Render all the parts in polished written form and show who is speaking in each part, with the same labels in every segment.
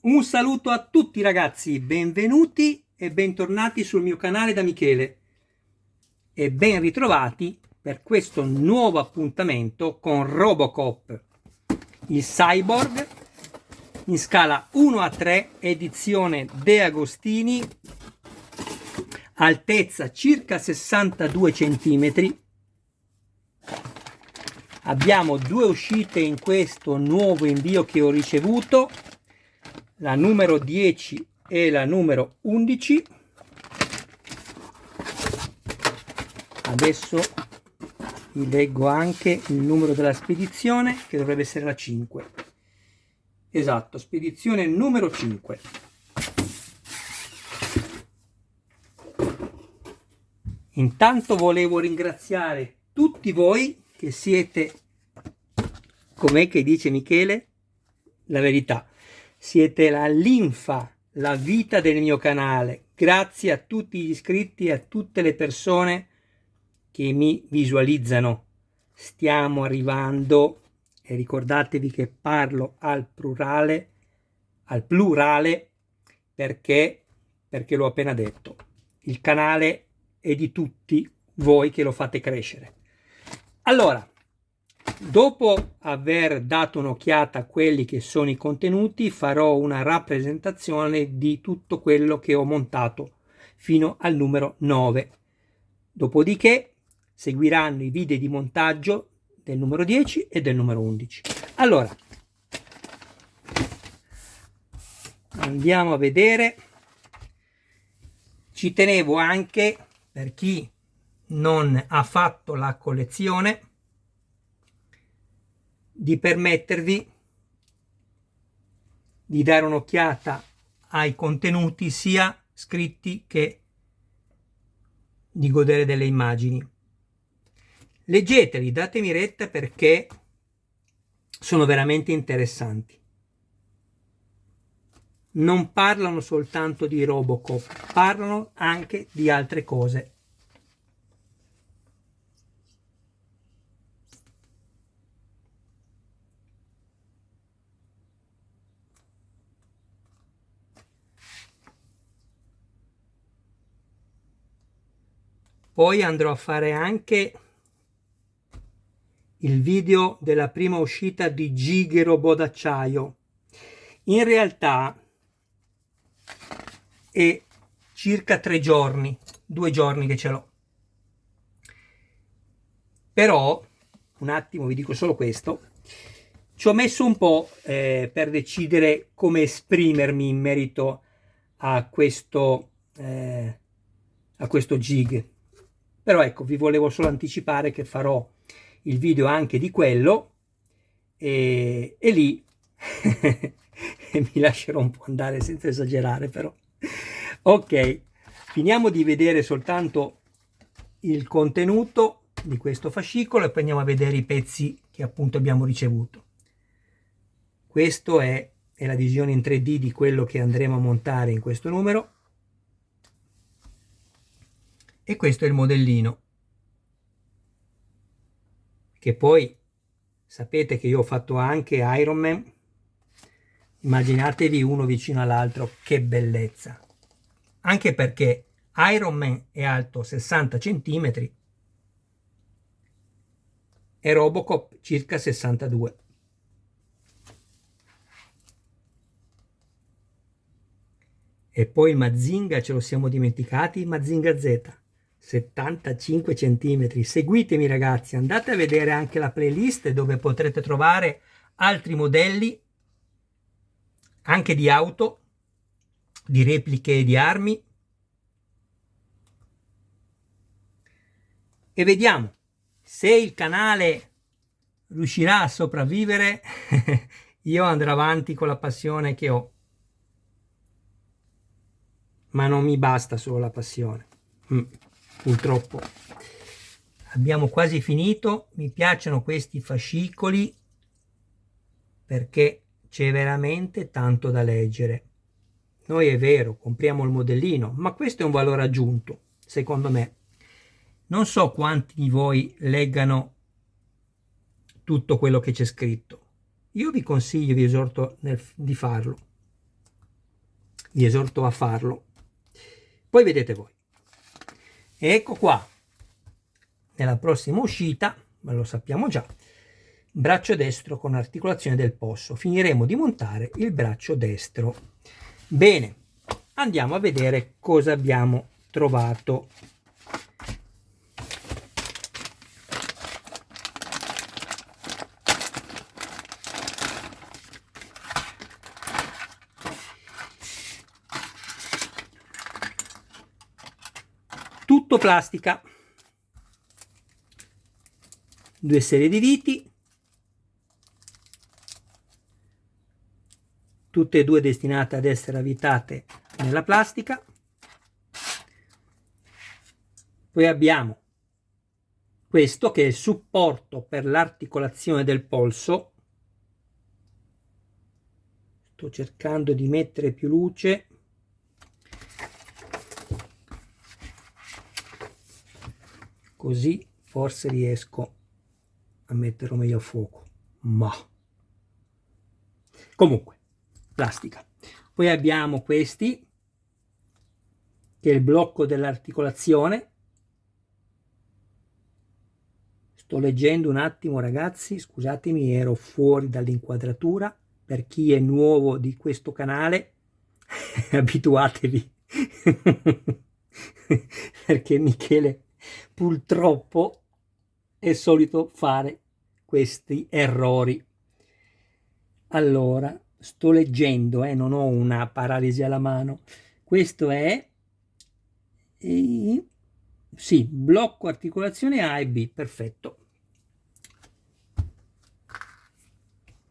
Speaker 1: Un saluto a tutti ragazzi, benvenuti e bentornati sul mio canale da Michele e ben ritrovati per questo nuovo appuntamento con Robocop, il cyborg in scala 1:3, edizione De Agostini, altezza circa 62 cm. Abbiamo due uscite in questo nuovo invio che ho ricevuto, la numero 10 e la numero 11. Adesso vi leggo anche il numero della spedizione, che dovrebbe essere la 5. Esatto, spedizione numero 5. Intanto volevo ringraziare tutti voi che siete, com'è che dice Michele? La verità. Siete la linfa, la vita del mio canale. Grazie a tutti gli iscritti e a tutte le persone che mi visualizzano. Stiamo arrivando, e ricordatevi che parlo al plurale perché l'ho appena detto. Il canale è di tutti voi che lo fate crescere. Allora, dopo aver dato un'occhiata a quelli che sono i contenuti, farò una rappresentazione di tutto quello che ho montato fino al numero 9. Dopodiché seguiranno i video di montaggio del numero 10 e del numero 11. Allora, andiamo a vedere. Ci tenevo anche, per chi non ha fatto la collezione, di permettervi di dare un'occhiata ai contenuti sia scritti che di godere delle immagini. Leggeteli, datemi retta perché sono veramente interessanti. Non parlano soltanto di Robocop, parlano anche di altre cose. Poi andrò a fare anche il video della prima uscita di Gighe Robot d'acciaio. In realtà è circa 3 giorni, 2 giorni che ce l'ho. Però, un attimo, vi dico solo questo, ci ho messo un po' per decidere come esprimermi in merito a questo gig. Però ecco, vi volevo solo anticipare che farò il video anche di quello e lì mi lascerò un po' andare senza esagerare, però. Ok, finiamo di vedere soltanto il contenuto di questo fascicolo e poi andiamo a vedere i pezzi che appunto abbiamo ricevuto. Questo è la visione in 3D di quello che andremo a montare in questo numero. E questo è il modellino, che poi sapete che io ho fatto anche Iron Man. Immaginatevi uno vicino all'altro, che bellezza, anche perché Iron Man è alto 60 cm e Robocop circa 62. E poi il Mazinga, ce lo siamo dimenticati, Mazinga Z 75 cm. Seguitemi ragazzi, andate a vedere anche la playlist dove potrete trovare altri modelli anche di auto, di repliche e di armi, e vediamo se il canale riuscirà a sopravvivere. Io andrò avanti con la passione che ho, ma non mi basta solo la passione. Purtroppo abbiamo quasi finito. Mi piacciono questi fascicoli perché c'è veramente tanto da leggere. Noi è vero, compriamo il modellino, ma questo è un valore aggiunto, secondo me. Non so quanti di voi leggano tutto quello che c'è scritto. Io vi consiglio, vi esorto di farlo. vi esorto a farlo, poi vedete voi. E ecco qua, nella prossima uscita, ma lo sappiamo già, braccio destro con articolazione del polso. Finiremo di montare il braccio destro. Bene, andiamo a vedere cosa abbiamo trovato. Tutto plastica, 2 serie di viti, tutte e 2 destinate ad essere avvitate nella plastica. Poi abbiamo questo che è il supporto per l'articolazione del polso. Sto cercando di mettere più luce. Così forse riesco a metterlo meglio a fuoco, ma comunque plastica. Poi abbiamo questi che è il blocco dell'articolazione. Sto leggendo un attimo, ragazzi, scusatemi, ero fuori dall'inquadratura. Per chi è nuovo di questo canale, abituatevi perché Michele purtroppo è solito fare questi errori. Allora, sto leggendo, non ho una paralisi alla mano. Questo è sì, blocco articolazione A e B, perfetto.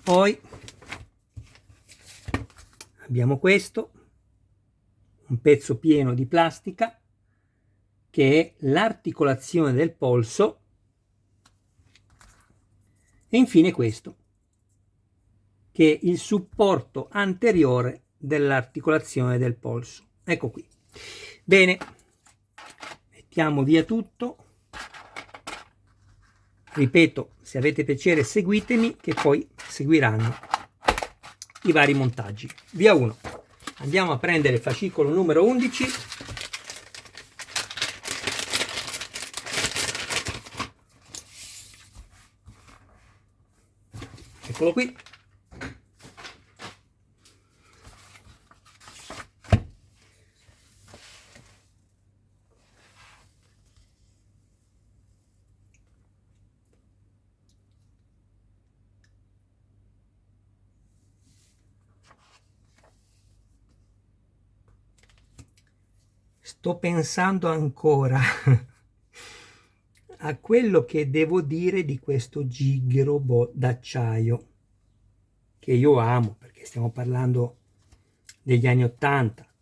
Speaker 1: Poi abbiamo questo, un pezzo pieno di plastica che è l'articolazione del polso, e infine questo che è il supporto anteriore dell'articolazione del polso. Ecco qui. Bene, mettiamo via tutto. Ripeto, se avete piacere seguitemi, che poi seguiranno i vari montaggi. Via 1. Andiamo a prendere il fascicolo numero 11. Eccolo qui. Sto pensando ancora a quello che devo dire di questo gigro d'acciaio che io amo, perché stiamo parlando degli anni 80.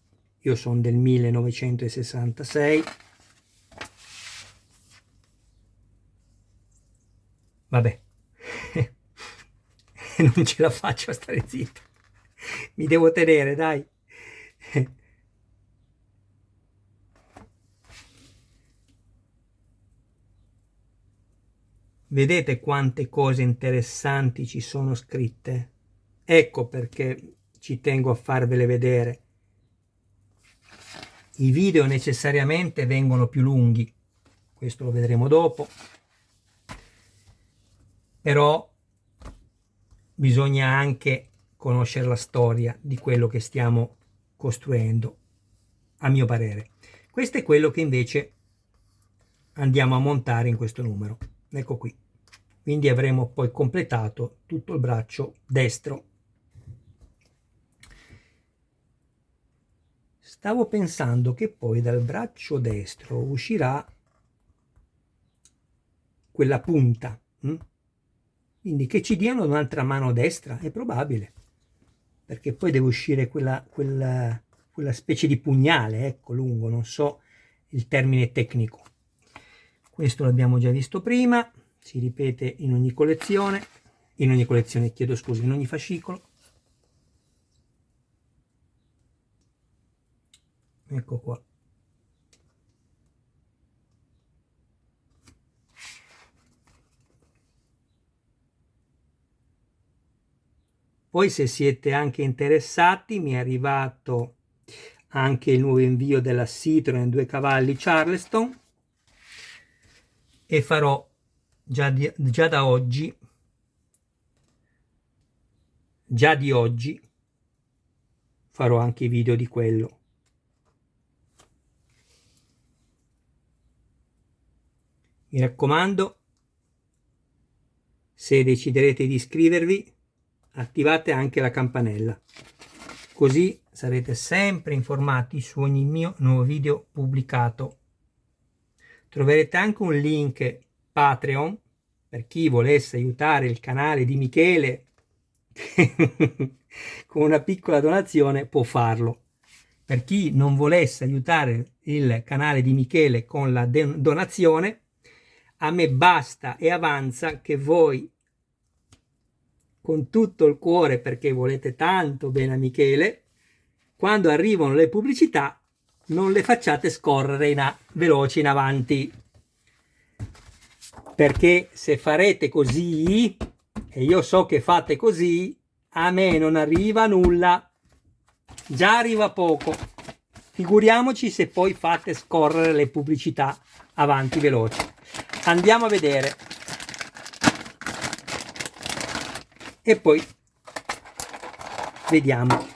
Speaker 1: Io sono del 1966. Vabbè, non ce la faccio a stare zitto. Mi devo tenere, dai. Vedete quante cose interessanti ci sono scritte? Ecco perché ci tengo a farvele vedere. I video necessariamente vengono più lunghi, questo lo vedremo dopo, però bisogna anche conoscere la storia di quello che stiamo costruendo, a mio parere. Questo è quello che invece andiamo a montare in questo numero. Ecco qui. Quindi avremo poi completato tutto il braccio destro. Stavo pensando che poi dal braccio destro uscirà quella punta, quindi che ci diano un'altra mano destra, è probabile, perché poi deve uscire quella specie di pugnale, ecco, lungo, non so il termine tecnico. Questo l'abbiamo già visto prima, si ripete in ogni collezione, chiedo scusa, in ogni fascicolo. Ecco qua. Poi se siete anche interessati, mi è arrivato anche il nuovo invio della Citroen 2 cavalli Charleston e farò già da oggi, già di oggi, farò anche i video di quello. Mi raccomando, se deciderete di iscrivervi, attivate anche la campanella, così sarete sempre informati su ogni mio nuovo video pubblicato. Troverete anche un link Patreon per chi volesse aiutare il canale di Michele con una piccola donazione può farlo. Per chi non volesse aiutare il canale di Michele con la donazione, a me basta e avanza che voi, con tutto il cuore, perché volete tanto bene a Michele, quando arrivano le pubblicità non le facciate scorrere veloci in avanti, perché se farete così, e io so che fate così, a me non arriva nulla, già arriva poco, figuriamoci se poi fate scorrere le pubblicità avanti veloci. Andiamo a vedere e poi vediamo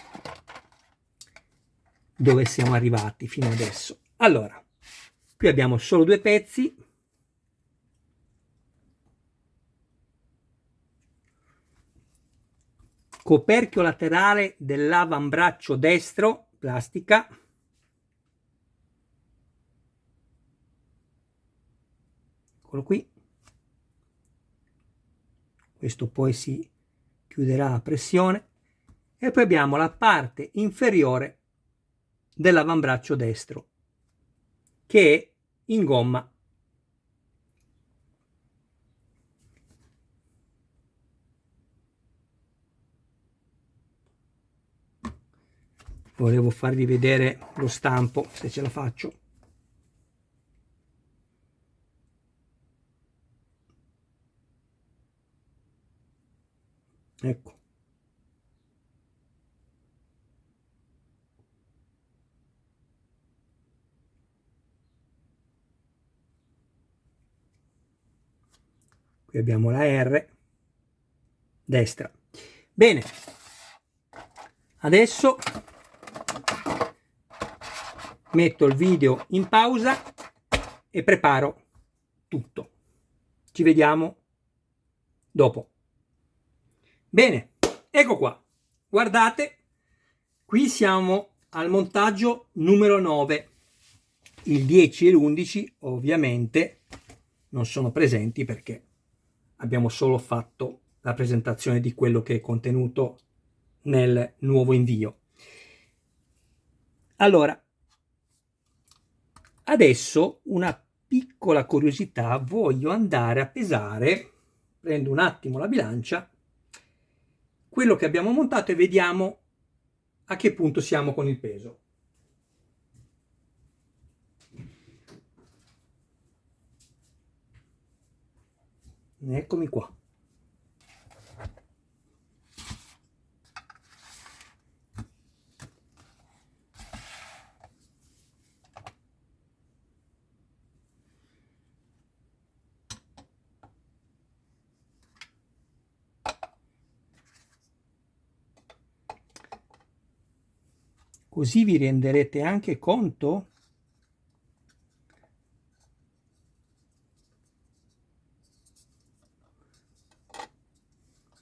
Speaker 1: dove siamo arrivati fino adesso. Allora, qui abbiamo solo due pezzi, coperchio laterale dell'avambraccio destro, plastica, eccolo qui, questo poi si chiuderà a pressione, e poi abbiamo la parte inferiore dell'avambraccio destro che è in gomma. Volevo farvi vedere lo stampo, se ce la faccio. Ecco. Qui abbiamo la R destra. Bene, adesso metto il video in pausa e preparo tutto. Ci vediamo dopo. Bene, ecco qua. Guardate, qui siamo al montaggio numero 9. Il 10 e l'11 ovviamente non sono presenti perché abbiamo solo fatto la presentazione di quello che è contenuto nel nuovo invio. Allora, adesso una piccola curiosità, voglio andare a pesare, prendo un attimo la bilancia, quello che abbiamo montato e vediamo a che punto siamo con il peso. Eccomi qua. Così vi renderete anche conto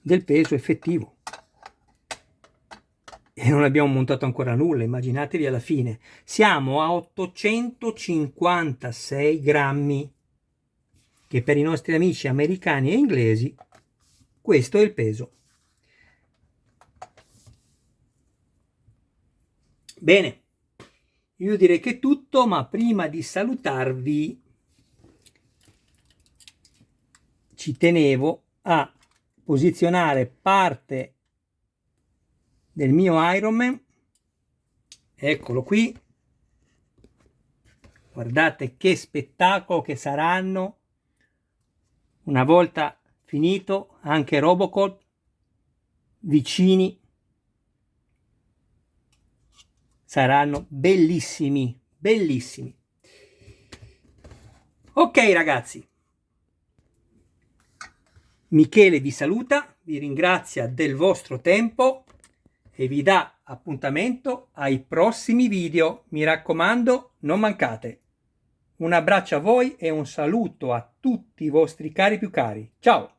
Speaker 1: del peso effettivo. E non abbiamo montato ancora nulla, immaginatevi alla fine. Siamo a 856 grammi, che per i nostri amici americani e inglesi questo è il peso. Bene, io direi che è tutto, ma prima di salutarvi ci tenevo a posizionare parte del mio Ironman. Eccolo qui, guardate che spettacolo che saranno una volta finito, anche Robocop vicini saranno bellissimi, bellissimi. Ok ragazzi, Michele vi saluta, vi ringrazia del vostro tempo e vi dà appuntamento ai prossimi video. Mi raccomando, non mancate. Un abbraccio a voi e un saluto a tutti i vostri cari più cari. Ciao!